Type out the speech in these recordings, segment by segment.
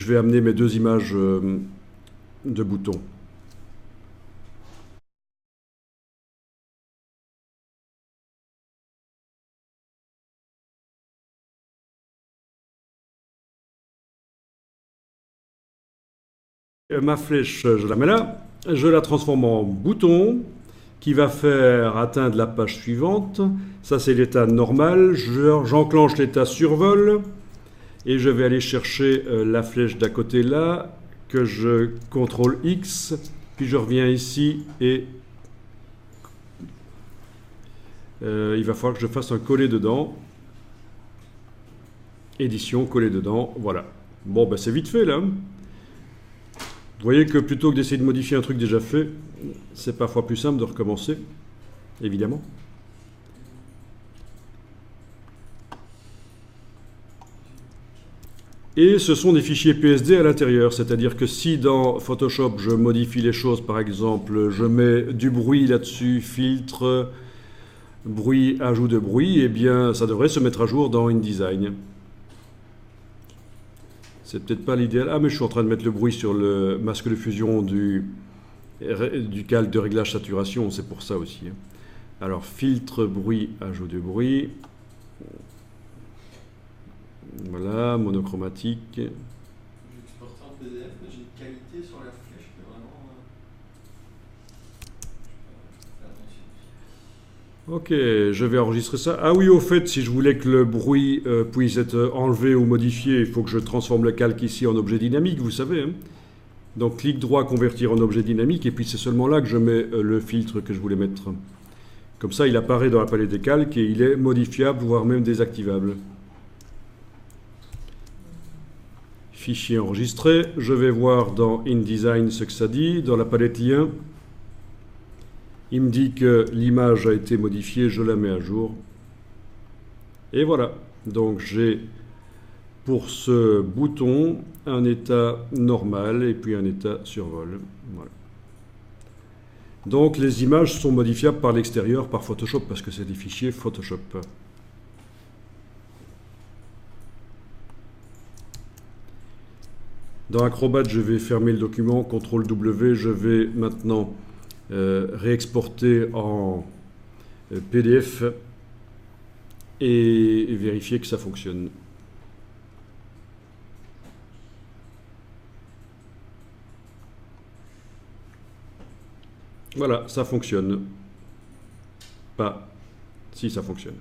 Je vais amener mes deux images de boutons. Ma flèche, je la mets là, je la transforme en bouton qui va faire atteindre la page suivante. Ça, c'est l'état normal. J'enclenche l'état survol et je vais aller chercher la flèche d'à côté là, que je contrôle X, puis je reviens ici et il va falloir que je fasse un coller dedans. Édition, coller dedans, voilà. Bon, ben c'est vite fait là. Vous voyez que plutôt que d'essayer de modifier un truc déjà fait, c'est parfois plus simple de recommencer, évidemment. Et ce sont des fichiers PSD à l'intérieur, c'est-à-dire que si dans Photoshop je modifie les choses, par exemple, je mets du bruit là-dessus, filtre, bruit, ajout de bruit, eh bien ça devrait se mettre à jour dans InDesign. C'est peut-être pas l'idéal. Ah, mais je suis en train de mettre le bruit sur le masque de fusion du calque de réglage saturation, c'est pour ça aussi. Alors, filtre, bruit, ajout de bruit. Voilà, monochromatique. J'ai exporté en PDF, mais j'ai une qualité sur la flèche qui est vraiment. Ok, je vais enregistrer ça. Ah oui, au fait, si je voulais que le bruit puisse être enlevé ou modifié, il faut que je transforme le calque ici en objet dynamique, vous savez. Hein. Donc, clic droit, convertir en objet dynamique, et puis c'est seulement là que je mets le filtre que je voulais mettre. Comme ça, il apparaît dans la palette des calques et il est modifiable, voire même désactivable. Fichier enregistré. Je vais voir dans InDesign ce que ça dit. Dans la palette lien, il me dit que l'image a été modifiée, je la mets à jour. Et voilà. Donc j'ai pour ce bouton un état normal et puis un état survol. Voilà. Donc les images sont modifiables par l'extérieur, par Photoshop, parce que c'est des fichiers Photoshop. Dans Acrobat, je vais fermer le document, CTRL W, je vais maintenant réexporter en PDF et vérifier que ça fonctionne. Voilà, ça fonctionne. Pas. Si, ça fonctionne.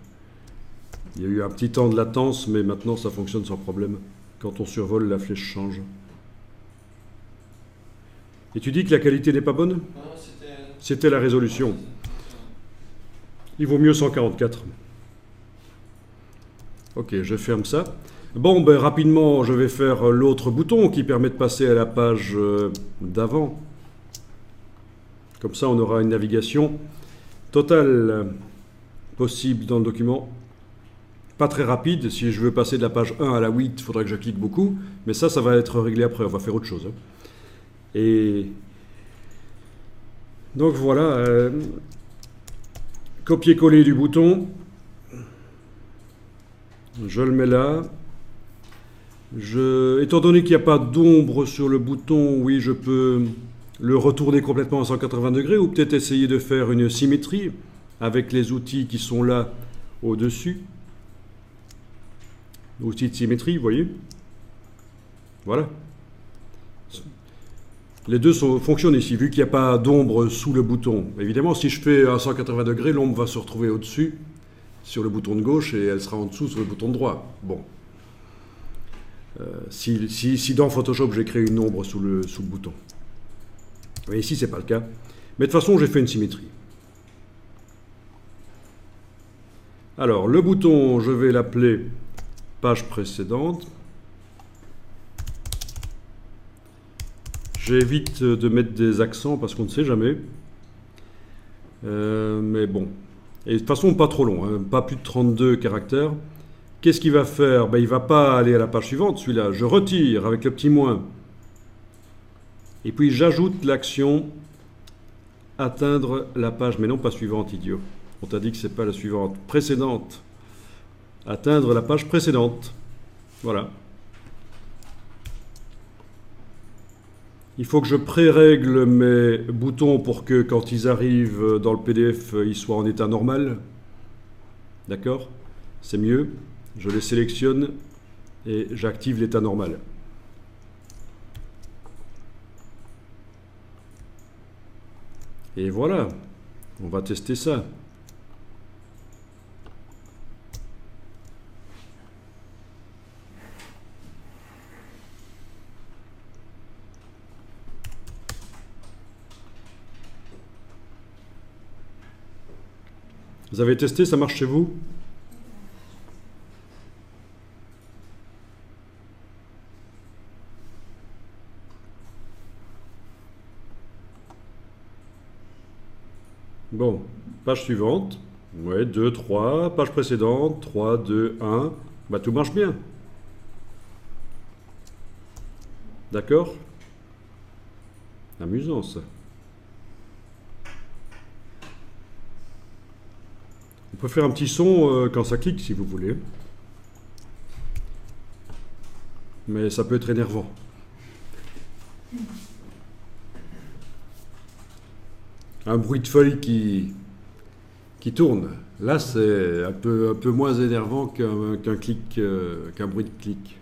Il y a eu un petit temps de latence, mais maintenant ça fonctionne sans problème. Quand on survole, la flèche change. Et tu dis que la qualité n'est pas bonne? C'était la résolution. Il vaut mieux 144. Ok, je ferme ça. Bon, ben rapidement, je vais faire l'autre bouton qui permet de passer à la page d'avant. Comme ça, on aura une navigation totale possible dans le document. Pas très rapide. Si je veux passer de la page 1 à la 8, il faudra que je clique beaucoup. Mais ça va être réglé après. On va faire autre chose. Hein. Et donc voilà, copier-coller du bouton, je le mets là. Étant donné qu'il n'y a pas d'ombre sur le bouton, oui, je peux le retourner complètement à 180 degrés ou peut-être essayer de faire une symétrie avec les outils qui sont là au-dessus. Outils de symétrie, vous voyez. Voilà. Les deux fonctionnent ici, vu qu'il n'y a pas d'ombre sous le bouton. Évidemment, si je fais à 180 degrés, l'ombre va se retrouver au-dessus, sur le bouton de gauche, et elle sera en dessous sur le bouton de droit. Bon. Si dans Photoshop, j'ai créé une ombre sous le bouton. Mais ici, ce n'est pas le cas. Mais de toute façon, j'ai fait une symétrie. Alors, le bouton, je vais l'appeler page précédente. J'évite de mettre des accents parce qu'on ne sait jamais. Mais bon. Et de toute façon, pas trop long, hein, pas plus de 32 caractères. Qu'est-ce qu'il va faire? Ben, il ne va pas aller à la page suivante, celui-là. Je retire avec le petit moins. Et puis j'ajoute l'action atteindre la page, mais non pas suivante, idiot. On t'a dit que ce n'est pas la suivante. Précédente. Atteindre la page précédente. Voilà. Il faut que je pré-règle mes boutons pour que quand ils arrivent dans le PDF, ils soient en état normal. D'accord? C'est mieux. Je les sélectionne et j'active l'état normal. Et voilà, on va tester ça. Vous avez testé, ça marche chez vous? Bon, page suivante. Ouais, 2, 3, page précédente, 3, 2, 1. Bah tout marche bien. D'accord? Amusant ça. On peut faire un petit son quand ça clique si vous voulez. Mais ça peut être énervant. Un bruit de feuille qui tourne. Là, c'est un peu moins énervant qu'un clic, qu'un bruit de clic.